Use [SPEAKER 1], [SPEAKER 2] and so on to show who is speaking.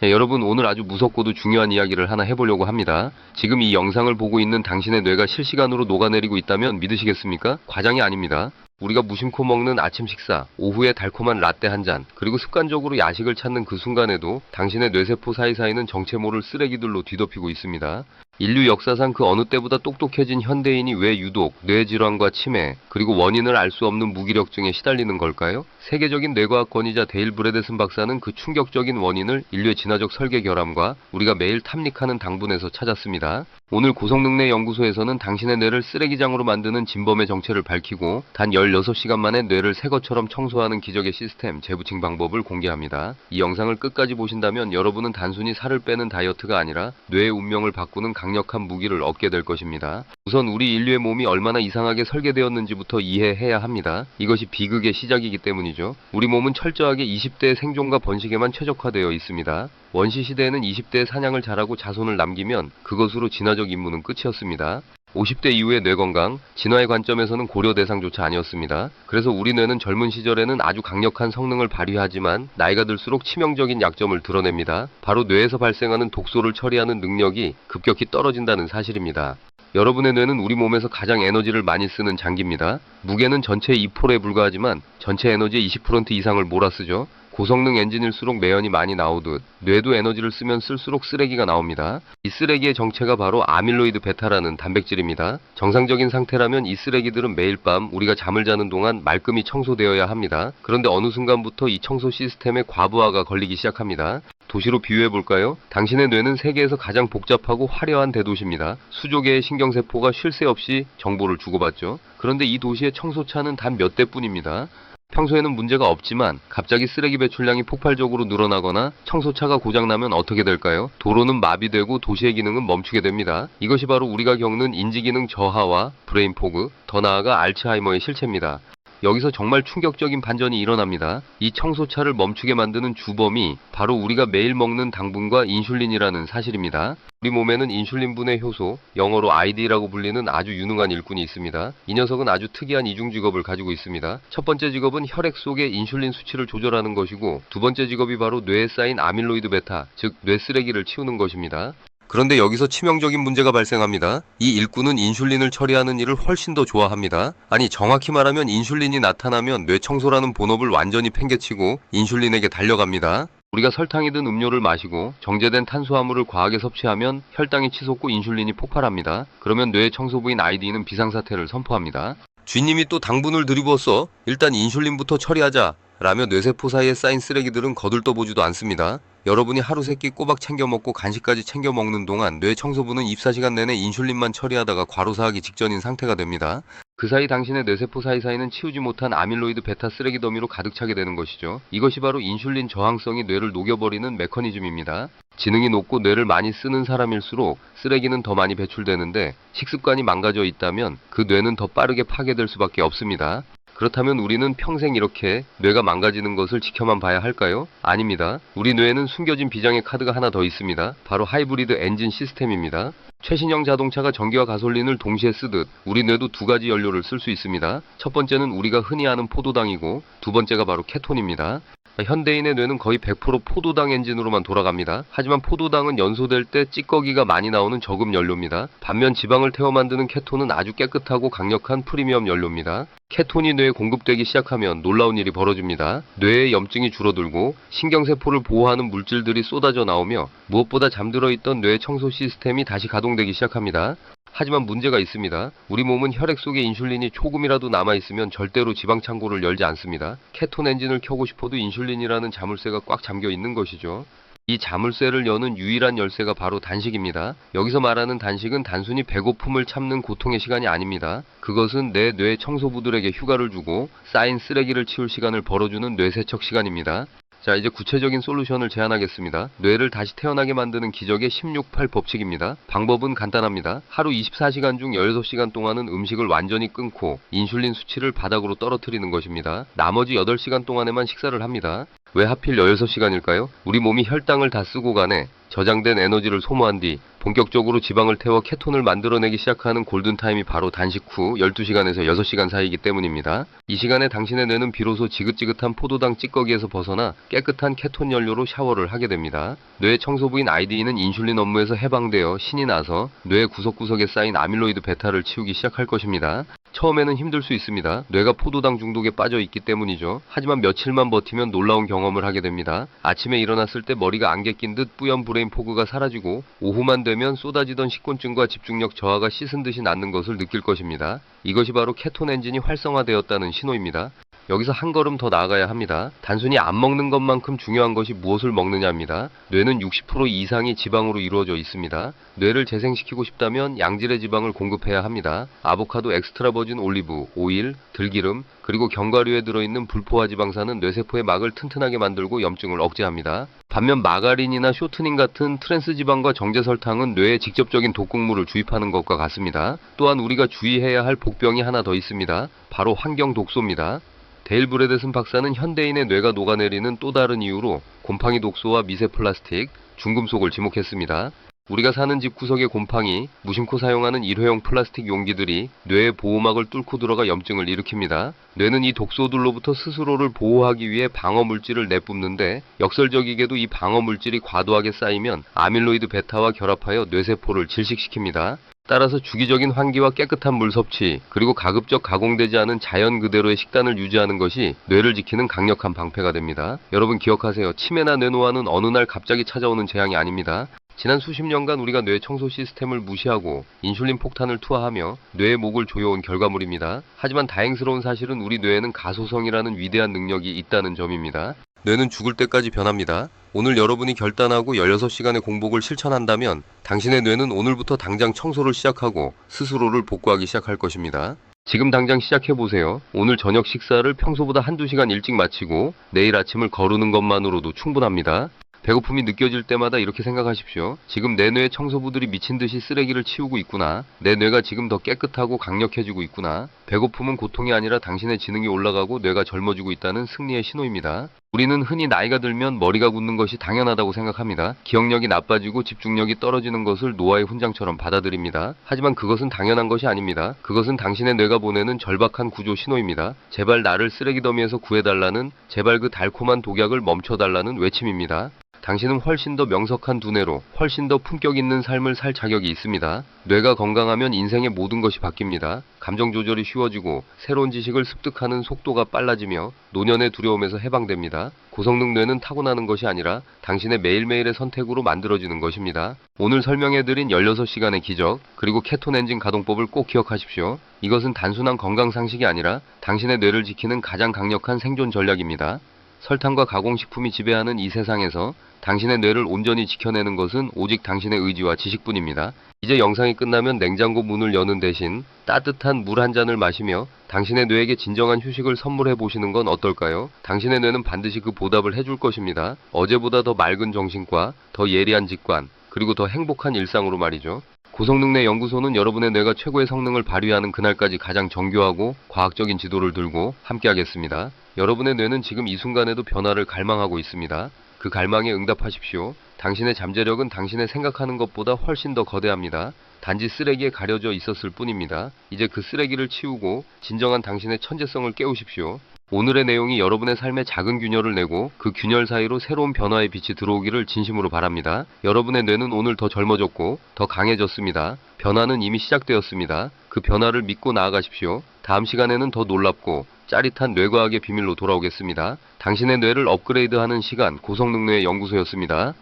[SPEAKER 1] 네, 여러분 오늘 아주 무섭고도 중요한 이야기를 하나 해보려고 합니다. 지금 이 영상을 보고 있는 당신의 뇌가 실시간으로 녹아내리고 있다면 믿으시겠습니까? 과장이 아닙니다. 우리가 무심코 먹는 아침 식사, 오후에 달콤한 라떼 한 잔, 그리고 습관적으로 야식을 찾는 그 순간에도 당신의 뇌세포 사이사이는 정체 모를 쓰레기들로 뒤덮이고 있습니다. 인류 역사상 그 어느 때보다 똑똑해진 현대인이 왜 유독 뇌질환과 치매, 그리고 원인을 알 수 없는 무기력증에 시달리는 걸까요? 세계적인 뇌과학권위자 데일 브래데슨 박사는 그 충격적인 원인을 인류의 진화적 설계 결함과 우리가 매일 탐닉하는 당분에서 찾았습니다. 오늘 고성능래 연구소에서는 당신의 뇌를 쓰레기장으로 만드는 진범의 정체를 밝히고 단 16시간 만에 뇌를 새 것처럼 청소하는 기적의 시스템, 재부칭 방법을 공개합니다. 이 영상을 끝까지 보신다면 여러분은 단순히 살을 빼는 다이어트가 아니라 뇌의 운명을 바꾸는 강력한 무기를 얻게 될 것입니다. 우선 우리 인류의 몸이 얼마나 이상하게 설계되었는지부터 이해해야 합니다. 이것이 비극의 시작이기 때문이죠. 우리 몸은 철저하게 20대의 생존과 번식에만 최적화되어 있습니다. 원시 시대에는 20대의 사냥을 잘하고 자손을 남기면 그것으로 진화적 임무는 끝이었습니다. 50대 이후의 뇌 건강, 진화의 관점에서는 고려 대상조차 아니었습니다. 그래서 우리 뇌는 젊은 시절에는 아주 강력한 성능을 발휘하지만 나이가 들수록 치명적인 약점을 드러냅니다. 바로 뇌에서 발생하는 독소를 처리하는 능력이 급격히 떨어진다는 사실입니다. 여러분의 뇌는 우리 몸에서 가장 에너지를 많이 쓰는 장기입니다. 무게는 전체의 2%에 불과하지만 전체 에너지의 20% 이상을 몰아쓰죠. 고성능 엔진일수록 매연이 많이 나오듯 뇌도 에너지를 쓰면 쓸수록 쓰레기가 나옵니다. 이 쓰레기의 정체가 바로 아밀로이드 베타라는 단백질입니다. 정상적인 상태라면 이 쓰레기들은 매일 밤 우리가 잠을 자는 동안 말끔히 청소되어야 합니다. 그런데 어느 순간부터 이 청소 시스템에 과부하가 걸리기 시작합니다. 도시로 비유해볼까요? 당신의 뇌는 세계에서 가장 복잡하고 화려한 대도시입니다. 수조 개의 신경세포가 쉴 새 없이 정보를 주고받죠. 그런데 이 도시의 청소차는 단 몇 대뿐입니다. 평소에는 문제가 없지만 갑자기 쓰레기 배출량이 폭발적으로 늘어나거나 청소차가 고장나면 어떻게 될까요? 도로는 마비되고 도시의 기능은 멈추게 됩니다. 이것이 바로 우리가 겪는 인지기능 저하와 브레인 포그, 더 나아가 알츠하이머의 실체입니다. 여기서 정말 충격적인 반전이 일어납니다. 이 청소차를 멈추게 만드는 주범이 바로 우리가 매일 먹는 당분과 인슐린이라는 사실입니다. 우리 몸에는 인슐린분해 효소, 영어로 ID라고 불리는 아주 유능한 일꾼이 있습니다. 이 녀석은 아주 특이한 이중 직업을 가지고 있습니다. 첫 번째 직업은 혈액 속의 인슐린 수치를 조절하는 것이고 두 번째 직업이 바로 뇌에 쌓인 아밀로이드 베타, 즉 뇌 쓰레기를 치우는 것입니다. 그런데 여기서 치명적인 문제가 발생합니다. 이 일꾼은 인슐린을 처리하는 일을 훨씬 더 좋아합니다. 아니 정확히 말하면 인슐린이 나타나면 뇌 청소라는 본업을 완전히 팽개치고 인슐린에게 달려갑니다. 우리가 설탕이 든 음료를 마시고 정제된 탄수화물을 과하게 섭취하면 혈당이 치솟고 인슐린이 폭발합니다. 그러면 뇌의 청소부인 ID는 비상사태를 선포합니다. 쥐님이 또 당분을 들이부었어. 일단 인슐린부터 처리하자. 라며 뇌세포 사이에 쌓인 쓰레기들은 거들떠보지도 않습니다. 여러분이 하루 세끼 꼬박 챙겨 먹고 간식까지 챙겨 먹는 동안 뇌 청소부는 24시간 내내 인슐린만 처리하다가 과로사하기 직전인 상태가 됩니다. 그 사이 당신의 뇌세포 사이사이는 치우지 못한 아밀로이드 베타 쓰레기 더미로 가득 차게 되는 것이죠. 이것이 바로 인슐린 저항성이 뇌를 녹여버리는 메커니즘입니다. 지능이 높고 뇌를 많이 쓰는 사람일수록 쓰레기는 더 많이 배출되는데 식습관이 망가져 있다면 그 뇌는 더 빠르게 파괴될 수밖에 없습니다. 그렇다면 우리는 평생 이렇게 뇌가 망가지는 것을 지켜만 봐야 할까요? 아닙니다. 우리 뇌에는 숨겨진 비장의 카드가 하나 더 있습니다. 바로 하이브리드 엔진 시스템입니다. 최신형 자동차가 전기와 가솔린을 동시에 쓰듯 우리 뇌도 두 가지 연료를 쓸 수 있습니다. 첫 번째는 우리가 흔히 아는 포도당이고 두 번째가 바로 케톤입니다. 현대인의 뇌는 거의 100% 포도당 엔진으로만 돌아갑니다. 하지만 포도당은 연소될 때 찌꺼기가 많이 나오는 저급 연료입니다. 반면 지방을 태워 만드는 케톤은 아주 깨끗하고 강력한 프리미엄 연료입니다. 케톤이 뇌에 공급되기 시작하면 놀라운 일이 벌어집니다. 뇌의 염증이 줄어들고 신경세포를 보호하는 물질들이 쏟아져 나오며 무엇보다 잠들어 있던 뇌 청소 시스템이 다시 가동되기 시작합니다. 하지만 문제가 있습니다. 우리 몸은 혈액 속에 인슐린이 조금이라도 남아있으면 절대로 지방 창고를 열지 않습니다. 케톤 엔진을 켜고 싶어도 인슐린이라는 자물쇠가 꽉 잠겨 있는 것이죠. 이 자물쇠를 여는 유일한 열쇠가 바로 단식입니다. 여기서 말하는 단식은 단순히 배고픔을 참는 고통의 시간이 아닙니다. 그것은 내 뇌 청소부들에게 휴가를 주고 쌓인 쓰레기를 치울 시간을 벌어주는 뇌세척 시간입니다. 자, 이제 구체적인 솔루션을 제안하겠습니다. 뇌를 다시 태어나게 만드는 기적의 16-8 법칙입니다. 방법은 간단합니다. 하루 24시간 중 16시간 동안은 음식을 완전히 끊고 인슐린 수치를 바닥으로 떨어뜨리는 것입니다. 나머지 8시간 동안에만 식사를 합니다. 왜 하필 16시간일까요? 우리 몸이 혈당을 다 쓰고 가네. 저장된 에너지를 소모한 뒤 본격적으로 지방을 태워 케톤을 만들어내기 시작하는 골든타임이 바로 단식 후 12시간에서 6시간 사이이기 때문입니다. 이 시간에 당신의 뇌는 비로소 지긋지긋한 포도당 찌꺼기에서 벗어나 깨끗한 케톤 연료로 샤워를 하게 됩니다. 뇌의 청소부인 IDE는 인슐린 업무에서 해방되어 신이 나서 뇌의 구석구석에 쌓인 아밀로이드 베타를 치우기 시작할 것입니다. 처음에는 힘들 수 있습니다. 뇌가 포도당 중독에 빠져 있기 때문이죠. 하지만 며칠만 버티면 놀라운 경험을 하게 됩니다. 아침에 일어났을 때 머리가 안개 낀 듯 뿌연 브레인 포그가 사라지고 오후만 되면 쏟아지던 식곤증과 집중력 저하가 씻은 듯이 낫는 것을 느낄 것입니다. 이것이 바로 케톤 엔진이 활성화되었다는 신호입니다. 여기서 한 걸음 더 나아가야 합니다. 단순히 안 먹는 것만큼 중요한 것이 무엇을 먹느냐입니다. 뇌는 60% 이상이 지방으로 이루어져 있습니다. 뇌를 재생시키고 싶다면 양질의 지방을 공급해야 합니다. 아보카도 엑스트라 버진 올리브, 오일, 들기름, 그리고 견과류에 들어있는 불포화 지방산은 뇌세포의 막을 튼튼하게 만들고 염증을 억제합니다. 반면 마가린이나 쇼트닝 같은 트랜스 지방과 정제 설탕은 뇌에 직접적인 독극물을 주입하는 것과 같습니다. 또한 우리가 주의해야 할 복병이 하나 더 있습니다. 바로 환경 독소입니다. 데일 브래데슨 박사는 현대인의 뇌가 녹아내리는 또 다른 이유로 곰팡이 독소와 미세 플라스틱, 중금속을 지목했습니다. 우리가 사는 집 구석의 곰팡이, 무심코 사용하는 일회용 플라스틱 용기들이 뇌의 보호막을 뚫고 들어가 염증을 일으킵니다. 뇌는 이 독소들로부터 스스로를 보호하기 위해 방어물질을 내뿜는데 역설적이게도 이 방어물질이 과도하게 쌓이면 아밀로이드 베타와 결합하여 뇌세포를 질식시킵니다. 따라서 주기적인 환기와 깨끗한 물 섭취, 그리고 가급적 가공되지 않은 자연 그대로의 식단을 유지하는 것이 뇌를 지키는 강력한 방패가 됩니다. 여러분 기억하세요. 치매나 뇌노화는 어느 날 갑자기 찾아오는 재앙이 아닙니다. 지난 수십 년간 우리가 뇌 청소 시스템을 무시하고 인슐린 폭탄을 투하하며 뇌의 목을 조여온 결과물입니다. 하지만 다행스러운 사실은 우리 뇌에는 가소성이라는 위대한 능력이 있다는 점입니다. 뇌는 죽을 때까지 변합니다. 오늘 여러분이 결단하고 16시간의 공복을 실천한다면 당신의 뇌는 오늘부터 당장 청소를 시작하고 스스로를 복구하기 시작할 것입니다. 지금 당장 시작해보세요. 오늘 저녁 식사를 평소보다 한두 시간 일찍 마치고 내일 아침을 거르는 것만으로도 충분합니다. 배고픔이 느껴질 때마다 이렇게 생각하십시오. 지금 내 뇌의 청소부들이 미친 듯이 쓰레기를 치우고 있구나. 내 뇌가 지금 더 깨끗하고 강력해지고 있구나. 배고픔은 고통이 아니라 당신의 지능이 올라가고 뇌가 젊어지고 있다는 승리의 신호입니다. 우리는 흔히 나이가 들면 머리가 굳는 것이 당연하다고 생각합니다. 기억력이 나빠지고 집중력이 떨어지는 것을 노화의 훈장처럼 받아들입니다. 하지만 그것은 당연한 것이 아닙니다. 그것은 당신의 뇌가 보내는 절박한 구조 신호입니다. 제발 나를 쓰레기 더미에서 구해달라는, 제발 그 달콤한 독약을 멈춰달라는 외침입니다. 당신은 훨씬 더 명석한 두뇌로 훨씬 더 품격 있는 삶을 살 자격이 있습니다. 뇌가 건강하면 인생의 모든 것이 바뀝니다. 감정 조절이 쉬워지고 새로운 지식을 습득하는 속도가 빨라지며 노년의 두려움에서 해방됩니다. 고성능 뇌는 타고나는 것이 아니라 당신의 매일매일의 선택으로 만들어지는 것입니다. 오늘 설명해드린 16시간의 기적, 그리고 케톤 엔진 가동법을 꼭 기억하십시오. 이것은 단순한 건강 상식이 아니라 당신의 뇌를 지키는 가장 강력한 생존 전략입니다. 설탕과 가공식품이 지배하는 이 세상에서 당신의 뇌를 온전히 지켜내는 것은 오직 당신의 의지와 지식뿐입니다. 이제 영상이 끝나면 냉장고 문을 여는 대신 따뜻한 물 한 잔을 마시며 당신의 뇌에게 진정한 휴식을 선물해 보시는 건 어떨까요? 당신의 뇌는 반드시 그 보답을 해줄 것입니다. 어제보다 더 맑은 정신과 더 예리한 직관, 그리고 더 행복한 일상으로 말이죠. 고성능뇌 연구소는 여러분의 뇌가 최고의 성능을 발휘하는 그날까지 가장 정교하고 과학적인 지도를 들고 함께하겠습니다. 여러분의 뇌는 지금 이 순간에도 변화를 갈망하고 있습니다. 그 갈망에 응답하십시오. 당신의 잠재력은 당신의 생각하는 것보다 훨씬 더 거대합니다. 단지 쓰레기에 가려져 있었을 뿐입니다. 이제 그 쓰레기를 치우고 진정한 당신의 천재성을 깨우십시오. 오늘의 내용이 여러분의 삶에 작은 균열을 내고 그 균열 사이로 새로운 변화의 빛이 들어오기를 진심으로 바랍니다. 여러분의 뇌는 오늘 더 젊어졌고 더 강해졌습니다. 변화는 이미 시작되었습니다. 그 변화를 믿고 나아가십시오. 다음 시간에는 더 놀랍고 짜릿한 뇌과학의 비밀로 돌아오겠습니다. 당신의 뇌를 업그레이드하는 시간, 고성능뇌의 연구소였습니다.